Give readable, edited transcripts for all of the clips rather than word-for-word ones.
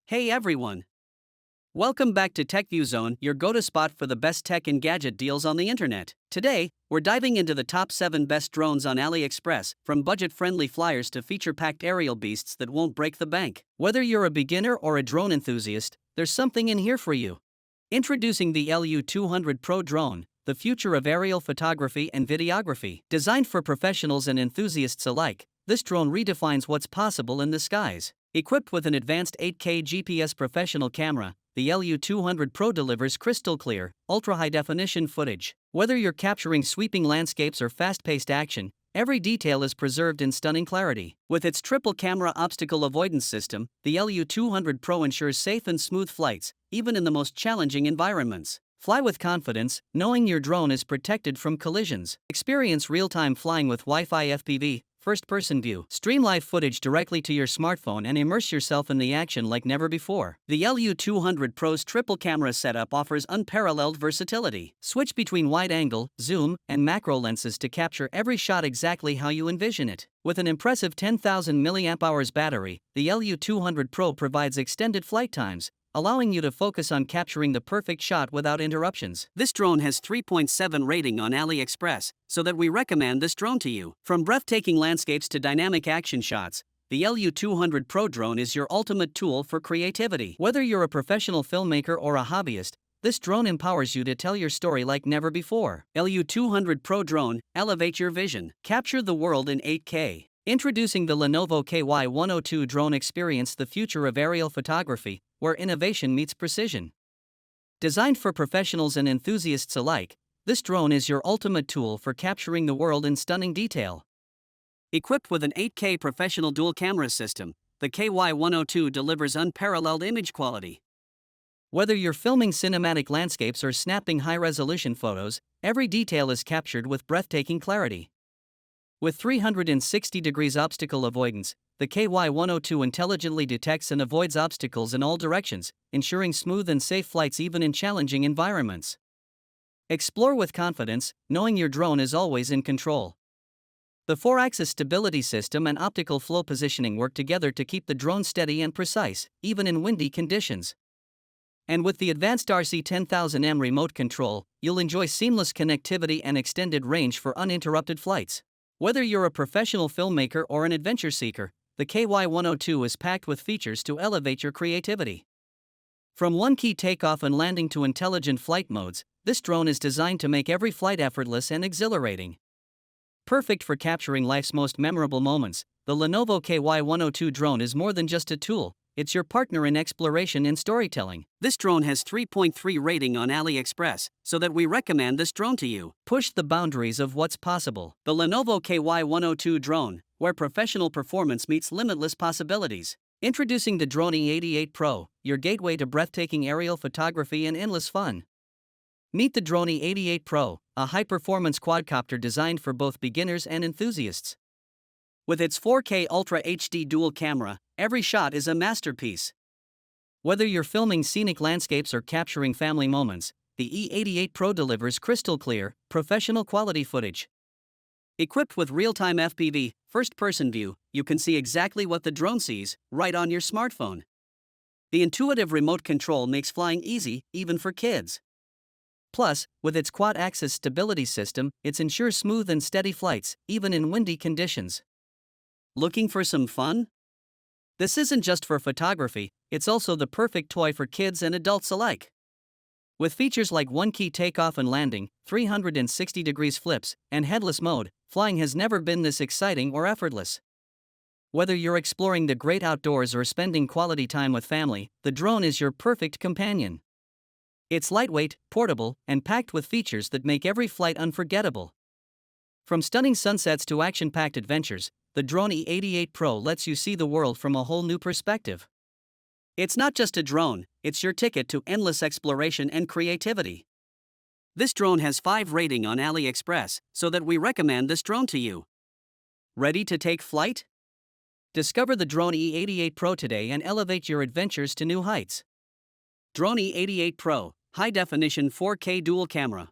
Hey everyone! Welcome back to TechView Zone, your go-to spot for the best tech and gadget deals on the internet. Today, we're diving into the top 7 best drones on Aliexpress, from budget-friendly flyers to feature-packed aerial beasts that won't break the bank. Whether you're a beginner or a drone enthusiast, there's something in here for you. Introducing the LU200 Pro Drone, the future of aerial photography and videography. Designed for professionals and enthusiasts alike, this drone redefines what's possible in the skies. Equipped with an advanced 8K GPS professional camera, the LU200 Pro delivers crystal-clear, ultra-high-definition footage. Whether you're capturing sweeping landscapes or fast-paced action, every detail is preserved in stunning clarity. With its triple-camera obstacle avoidance system, the LU200 Pro ensures safe and smooth flights, even in the most challenging environments. Fly with confidence, knowing your drone is protected from collisions. Experience real-time flying with Wi-Fi FPV, first-person view. Stream live footage directly to your smartphone and immerse yourself in the action like never before. The LU200 Pro's triple camera setup offers unparalleled versatility. Switch between wide-angle, zoom, and macro lenses to capture every shot exactly how you envision it. With an impressive 10,000 mAh battery, the LU200 Pro provides extended flight times, allowing you to focus on capturing the perfect shot without interruptions. This drone has 3.7 rating on AliExpress, so that we recommend this drone to you. From breathtaking landscapes to dynamic action shots, the LU200 Pro Drone is your ultimate tool for creativity. Whether you're a professional filmmaker or a hobbyist, this drone empowers you to tell your story like never before. LU200 Pro Drone, elevate your vision. Capture the world in 8K. Introducing the Lenovo KY102 drone. Experience the future of aerial photography, where innovation meets precision. Designed for professionals and enthusiasts alike, this drone is your ultimate tool for capturing the world in stunning detail. Equipped with an 8K professional dual camera system, the KY102 delivers unparalleled image quality. Whether you're filming cinematic landscapes or snapping high-resolution photos, every detail is captured with breathtaking clarity. With 360 degrees obstacle avoidance, the KY102 intelligently detects and avoids obstacles in all directions, ensuring smooth and safe flights even in challenging environments. Explore with confidence, knowing your drone is always in control. The 4-axis stability system and optical flow positioning work together to keep the drone steady and precise, even in windy conditions. And with the advanced RC10000M remote control, you'll enjoy seamless connectivity and extended range for uninterrupted flights. Whether you're a professional filmmaker or an adventure seeker, the KY102 is packed with features to elevate your creativity. From one-key takeoff and landing to intelligent flight modes, this drone is designed to make every flight effortless and exhilarating. Perfect for capturing life's most memorable moments, the Lenovo KY102 drone is more than just a tool. It's your partner in exploration and storytelling. This drone has 3.3 rating on AliExpress, so that we recommend this drone to you. Push the boundaries of what's possible. The Lenovo KY102 drone, where professional performance meets limitless possibilities. Introducing the Drone E88 Pro, your gateway to breathtaking aerial photography and endless fun. Meet the Drone E88 Pro, a high-performance quadcopter designed for both beginners and enthusiasts. With its 4K Ultra HD dual camera, every shot is a masterpiece. Whether you're filming scenic landscapes or capturing family moments, the E88 Pro delivers crystal-clear, professional-quality footage. Equipped with real-time FPV, first-person view, you can see exactly what the drone sees, right on your smartphone. The intuitive remote control makes flying easy, even for kids. Plus, with its quad-axis stability system, it ensures smooth and steady flights, even in windy conditions. Looking for some fun? This isn't just for photography, it's also the perfect toy for kids and adults alike. With features like one-key takeoff and landing, 360 degrees flips, and headless mode, flying has never been this exciting or effortless. Whether you're exploring the great outdoors or spending quality time with family, the drone is your perfect companion. It's lightweight, portable, and packed with features that make every flight unforgettable. From stunning sunsets to action-packed adventures, the Drone E88 Pro lets you see the world from a whole new perspective. It's not just a drone, it's your ticket to endless exploration and creativity. This drone has 5 rating on AliExpress, so that we recommend this drone to you. Ready to take flight? Discover the Drone E88 Pro today and elevate your adventures to new heights. Drone E88 Pro, high-definition 4K dual camera.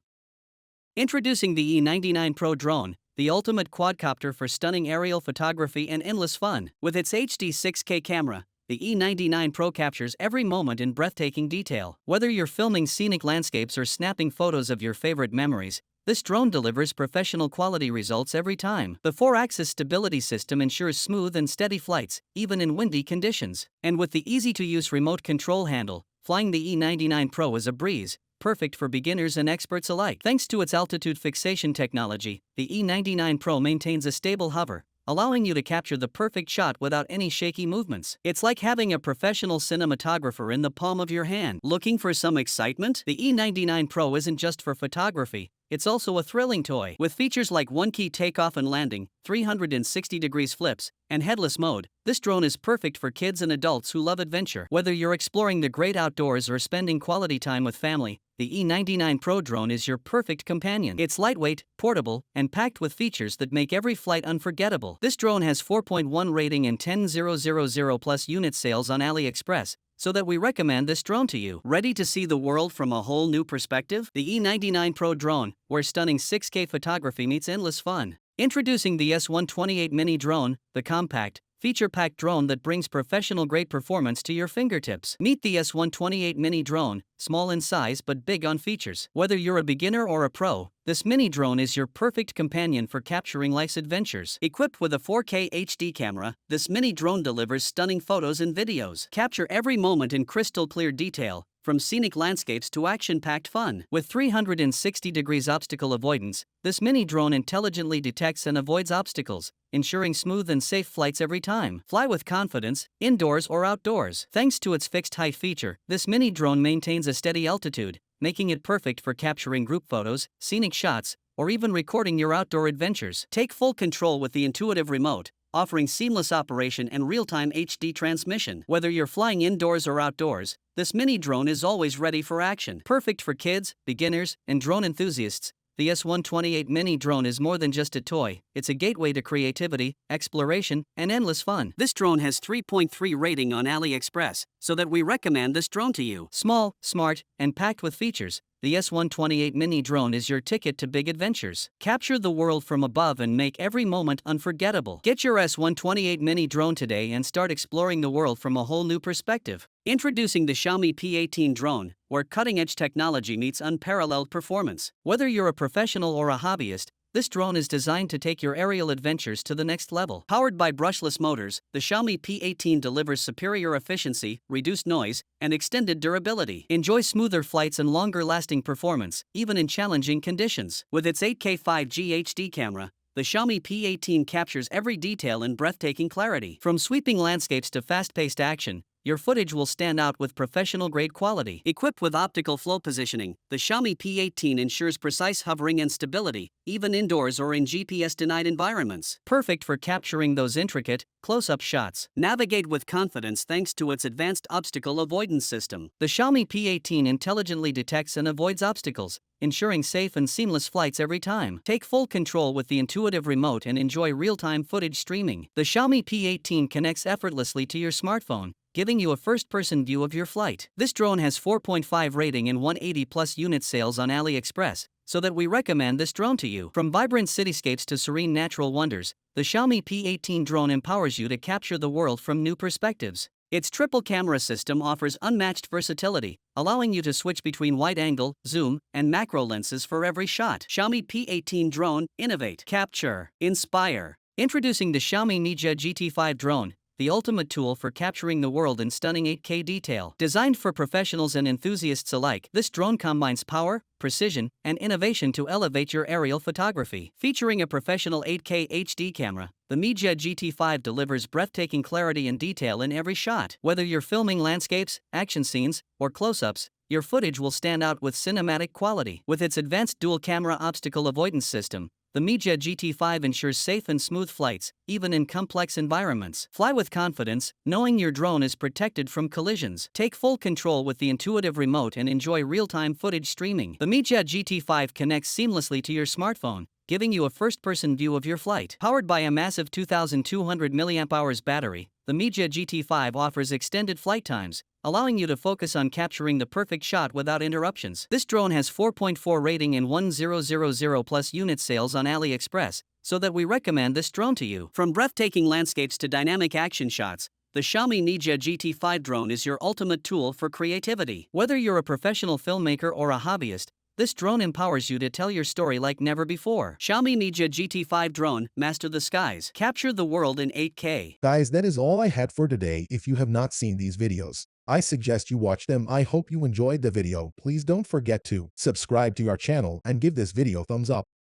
Introducing the E99 Pro Drone, the ultimate quadcopter for stunning aerial photography and endless fun. With its HD 6K camera, the E99 Pro captures every moment in breathtaking detail. Whether you're filming scenic landscapes or snapping photos of your favorite memories, this drone delivers professional quality results every time. The 4-axis stability system ensures smooth and steady flights, even in windy conditions. And with the easy-to-use remote control handle, flying the E99 Pro is a breeze, perfect for beginners and experts alike. Thanks to its altitude fixation technology, the E99 Pro maintains a stable hover, allowing you to capture the perfect shot without any shaky movements. It's like having a professional cinematographer in the palm of your hand. Looking for some excitement? The E99 Pro isn't just for photography, it's also a thrilling toy. With features like one-key takeoff and landing, 360 degrees flips, and headless mode, this drone is perfect for kids and adults who love adventure. Whether you're exploring the great outdoors or spending quality time with family, the E99 Pro Drone is your perfect companion. It's lightweight, portable, and packed with features that make every flight unforgettable. This drone has 4.1 rating and 10,000 plus unit sales on Aliexpress, so that we recommend this drone to you. Ready to see the world from a whole new perspective? The E99 Pro Drone, where stunning 6K photography meets endless fun. Introducing the S128 Mini Drone, the compact, feature-packed drone that brings professional-grade performance to your fingertips. Meet the S128 Mini Drone, small in size but big on features. Whether you're a beginner or a pro, this mini drone is your perfect companion for capturing life's adventures. Equipped with a 4K HD camera, this mini drone delivers stunning photos and videos. Capture every moment in crystal-clear detail, from scenic landscapes to action-packed fun. With 360 degrees obstacle avoidance, this mini drone intelligently detects and avoids obstacles, ensuring smooth and safe flights every time. Fly with confidence, indoors or outdoors. Thanks to its fixed height feature, this mini drone maintains a steady altitude, making it perfect for capturing group photos, scenic shots, or even recording your outdoor adventures. Take full control with the intuitive remote, offering seamless operation and real-time HD transmission. Whether you're flying indoors or outdoors, this mini drone is always ready for action. Perfect for kids, beginners, and drone enthusiasts, the S128 Mini Drone is more than just a toy. It's a gateway to creativity, exploration, and endless fun. This drone has 3.3 rating on AliExpress, so that we recommend this drone to you. Small, smart, and packed with features, the S128 Mini Drone is your ticket to big adventures. Capture the world from above and make every moment unforgettable. Get your S128 Mini Drone today and start exploring the world from a whole new perspective. Introducing the Xiaomi P18 Drone, where cutting-edge technology meets unparalleled performance. Whether you're a professional or a hobbyist, this drone is designed to take your aerial adventures to the next level. Powered by brushless motors, the Xiaomi P18 delivers superior efficiency, reduced noise, and extended durability. Enjoy smoother flights and longer-lasting performance, even in challenging conditions. With its 8K 5G HD camera, the Xiaomi P18 captures every detail in breathtaking clarity. From sweeping landscapes to fast-paced action, your footage will stand out with professional-grade quality. Equipped with optical flow positioning, the Xiaomi P18 ensures precise hovering and stability, even indoors or in GPS-denied environments. Perfect for capturing those intricate, close-up shots. Navigate with confidence thanks to its advanced obstacle avoidance system. The Xiaomi P18 intelligently detects and avoids obstacles, ensuring safe and seamless flights every time. Take full control with the intuitive remote and enjoy real-time footage streaming. The Xiaomi P18 connects effortlessly to your smartphone, giving you a first-person view of your flight. This drone has 4.5 rating and 180 plus unit sales on AliExpress, so that we recommend this drone to you. From vibrant cityscapes to serene natural wonders, the Xiaomi P18 drone empowers you to capture the world from new perspectives. Its triple camera system offers unmatched versatility, allowing you to switch between wide-angle, zoom, and macro lenses for every shot. Xiaomi P18 Drone, innovate, capture, inspire. Introducing the Xiaomi Mijia GT5 drone, the ultimate tool for capturing the world in stunning 8K detail. Designed for professionals and enthusiasts alike, this drone combines power, precision, and innovation to elevate your aerial photography. Featuring a professional 8K HD camera, the Mijia GT5 delivers breathtaking clarity and detail in every shot. Whether you're filming landscapes, action scenes, or close-ups, your footage will stand out with cinematic quality. With its advanced dual-camera obstacle avoidance system, the Mijia GT5 ensures safe and smooth flights, even in complex environments. Fly with confidence, knowing your drone is protected from collisions. Take full control with the intuitive remote and enjoy real-time footage streaming. The Mijia GT5 connects seamlessly to your smartphone, giving you a first-person view of your flight. Powered by a massive 2,200 mAh battery, the Mijia GT5 offers extended flight times, allowing you to focus on capturing the perfect shot without interruptions. This drone has 4.4 rating and 1000 plus unit sales on AliExpress, so that we recommend this drone to you. From breathtaking landscapes to dynamic action shots, The Xiaomi Mijia GT5 drone is your ultimate tool for creativity. Whether you're a professional filmmaker or a hobbyist, this drone empowers you to tell your story like never before. Xiaomi Mijia GT5 drone, master the skies. Capture the world in 8K. Guys, that is all I had for today. If you have not seen these videos, I suggest you watch them. I hope you enjoyed the video. Please don't forget to subscribe to our channel and give this video thumbs up.